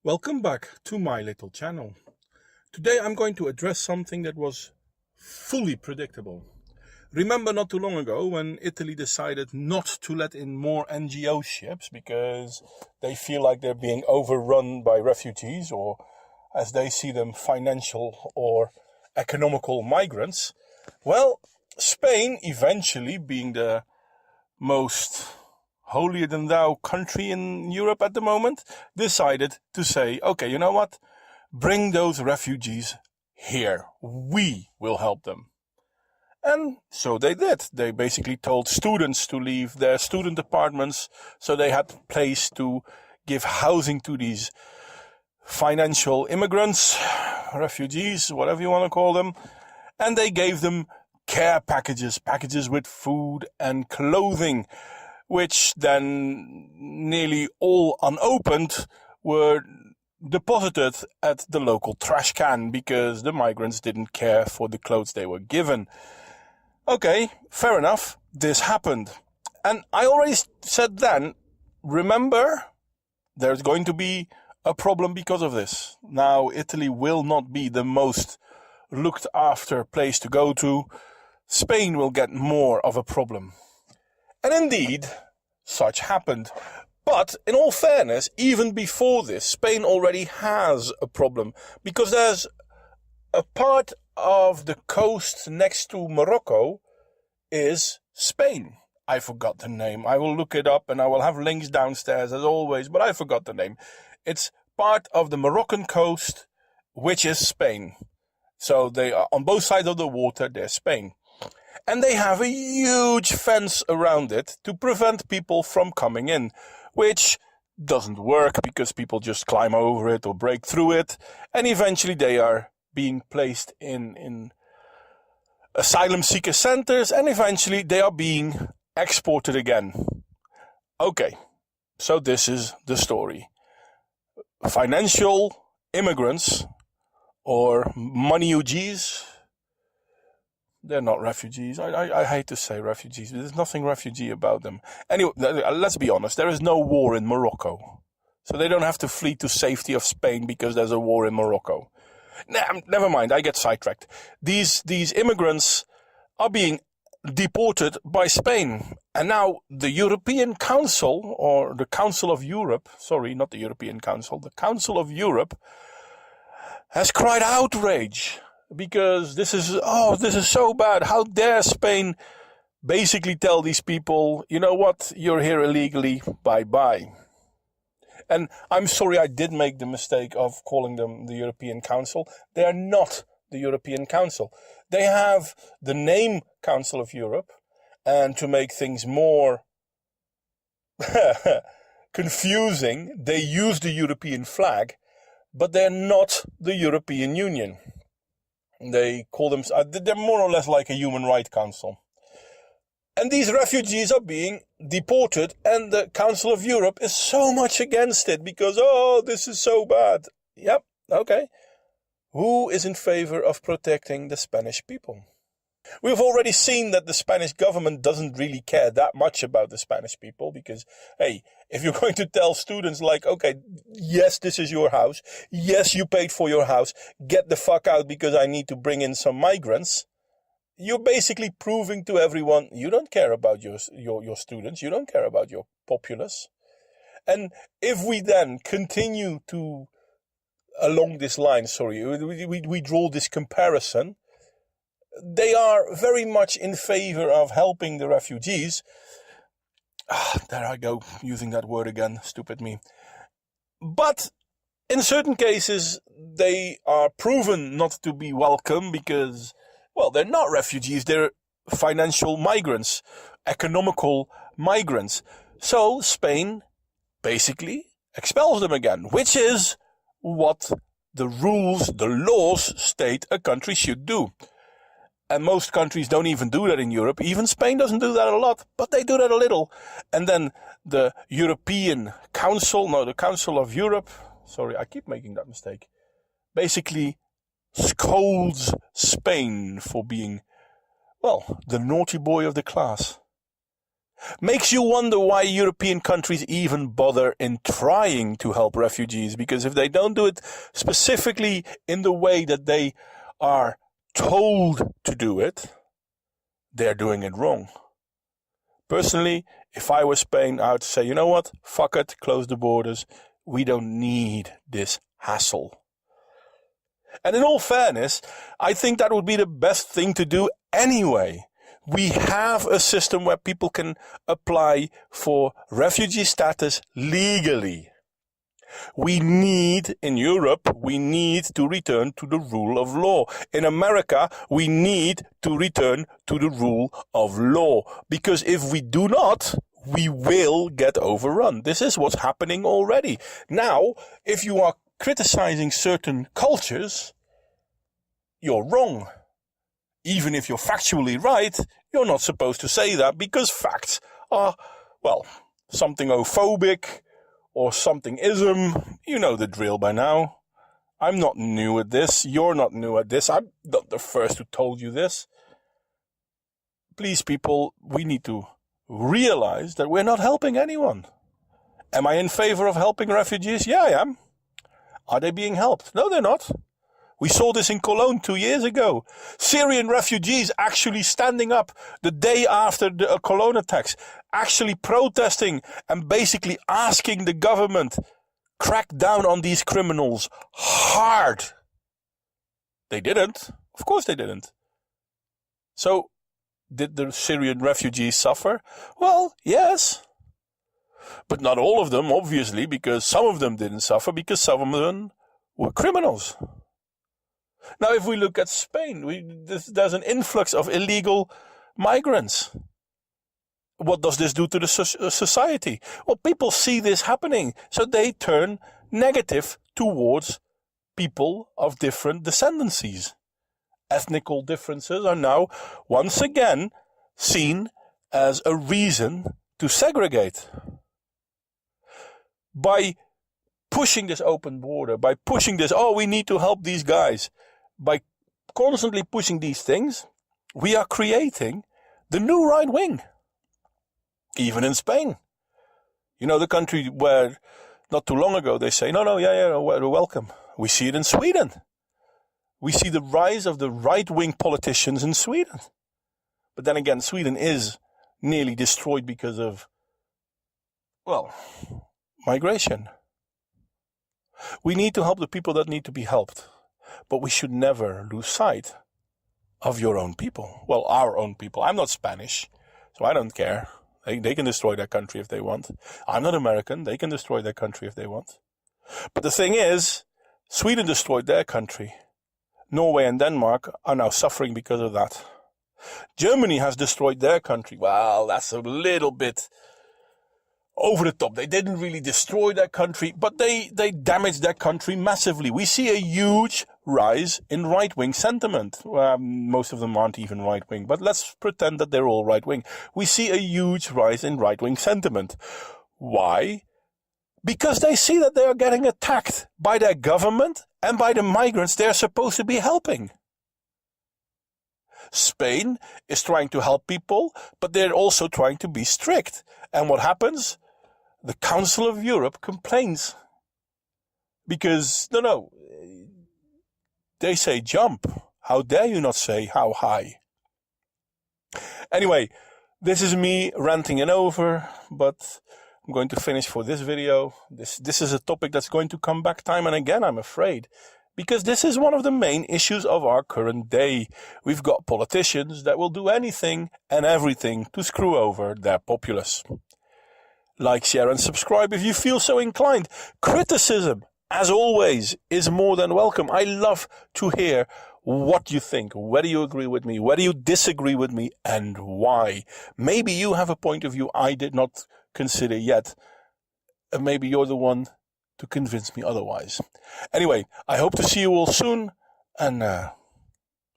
Welcome back to my little channel. Today I'm going to address something that was fully predictable. Remember not too long ago when Italy decided not to let in more NGO ships because they feel like they're being overrun by refugees, or as they see them, financial or economical migrants? Well, Spain, eventually being the most holier than thou country in Europe at the moment, decided to say, okay, you know what? Bring those refugees here. We will help them. And so they did. They basically told students to leave their student apartments so they had place to give housing to these financial immigrants, refugees, whatever you want to call them. And they gave them care packages with food and clothing, which then nearly all unopened were deposited at the local trash can because the migrants didn't care for the clothes they were given. Okay, fair enough, this happened. And I already said then, remember, there's going to be a problem because of this. Now, Italy will not be the most looked after place to go to. Spain will get more of a problem. And indeed, such happened. But in all fairness, even before this, Spain already has a problem, because there's a part of the coast next to Morocco is Spain. I forgot the name. I will look it up and I will have links downstairs as always, but I forgot the name. It's part of the Moroccan coast, which is Spain. So they are on both sides of the water, they're Spain. And they have a huge fence around it to prevent people from coming in, which doesn't work because people just climb over it or break through it. And eventually they are being placed in asylum seeker centers, and eventually they are being exported again. Okay, so this is the story. Financial immigrants, or money UGs, they're not refugees. I hate to say refugees. There's nothing refugee about them. Anyway, let's be honest. There is no war in Morocco. So they don't have to flee to safety of Spain because there's a war in Morocco. Nah, never mind. I get sidetracked. These immigrants are being deported by Spain. And now the European Council, or the Council of Europe, sorry, not the European Council, the Council of Europe has cried outrage. Because this is so bad. How dare Spain basically tell these people, you know what, you're here illegally, bye-bye. And I'm sorry I did make the mistake of calling them the European Council. They are not the European Council. They have the name Council of Europe, and to make things more confusing, they use the European flag, but they're not the European Union. They call them, they're more or less like a human rights council. And these refugees are being deported, and the Council of Europe is so much against it because, this is so bad. Yep, okay. Who is in favor of protecting the Spanish people? We've already seen that the Spanish government doesn't really care that much about the Spanish people because, hey, if you're going to tell students like, okay, yes, this is your house. Yes, you paid for your house. Get the fuck out because I need to bring in some migrants. You're basically proving to everyone you don't care about your students. You don't care about your populace. And if we then continue to, along this line, we draw this comparison, they are very much in favor of helping the refugees. There I go, using that word again, stupid me. But in certain cases, they are proven not to be welcome because, well, they're not refugees, they're financial migrants, economical migrants. So Spain basically expels them again, which is what the rules, the laws state a country should do. And most countries don't even do that in Europe. Even Spain doesn't do that a lot, but they do that a little. And then the European Council, the Council of Europe, sorry, I keep making that mistake, basically scolds Spain for being, well, the naughty boy of the class. Makes you wonder why European countries even bother in trying to help refugees, because if they don't do it specifically in the way that they are told to do it, they're doing it wrong. Personally, if I were Spain, I would say, you know what, fuck it, close the borders. We don't need this hassle. And in all fairness, I think that would be the best thing to do anyway. We have a system where people can apply for refugee status legally. In Europe, we need to return to the rule of law. In America, we need to return to the rule of law. Because if we do not, we will get overrun. This is what's happening already. Now, if you are criticizing certain cultures, you're wrong. Even if you're factually right, you're not supposed to say that, because facts are, well, something ophobic or something ism. You know the drill by now. I'm not new at this. You're not new at this. I'm not the first who told you this. Please, people, we need to realize that we're not helping anyone. Am I in favor of helping refugees? Yeah, I am. Are they being helped? No, they're not. We saw this in Cologne 2 years ago. Syrian refugees actually standing up the day after the Cologne attacks, actually protesting and basically asking the government, crack down on these criminals hard. They didn't. Of course they didn't. So, did the Syrian refugees suffer? Well, yes. But not all of them, obviously, because some of them didn't suffer, because some of them were criminals. Now, if we look at Spain, there's an influx of illegal migrants. What does this do to the society? Well, people see this happening, so they turn negative towards people of different descendancies. Ethnical differences are now once again seen as a reason to segregate. By pushing this open border, by pushing this, we need to help these guys, by constantly pushing these things, we are creating the new right wing. Even in Spain. You know, the country where not too long ago they say, we're welcome. We see it in Sweden. We see the rise of the right-wing politicians in Sweden. But then again, Sweden is nearly destroyed because of, migration. We need to help the people that need to be helped. But we should never lose sight of your own people. Well, our own people. I'm not Spanish, so I don't care. They can destroy their country if they want. I'm not American. They can destroy their country if they want. But the thing is, Sweden destroyed their country. Norway and Denmark are now suffering because of that. Germany has destroyed their country. Well, that's a little bit over the top. They didn't really destroy their country, but they damaged their country massively. We see a huge rise in right-wing sentiment. Most of them aren't even right-wing, but let's pretend that they're all right-wing. We see a huge rise in right-wing sentiment. Why? Because they see that they are getting attacked by their government and by the migrants they're supposed to be helping. Spain is trying to help people, but they're also trying to be strict. And what happens? The Council of Europe complains. Because, they say jump. How dare you not say how high? Anyway, this is me ranting and over, but I'm going to finish for this video. This is a topic that's going to come back time and again, I'm afraid. Because this is one of the main issues of our current day. We've got politicians that will do anything and everything to screw over their populace. Like, share and subscribe if you feel so inclined. Criticism, as always, is more than welcome. I love to hear what you think, whether you agree with me, whether you disagree with me, and why. Maybe you have a point of view I did not consider yet. And maybe you're the one to convince me otherwise. Anyway, I hope to see you all soon, and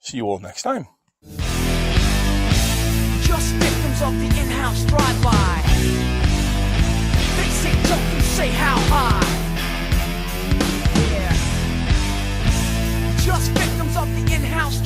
see you all next time. Just victims of the in-house drive-by. They say jump, you say how high. Yeah. Just victims of the in-house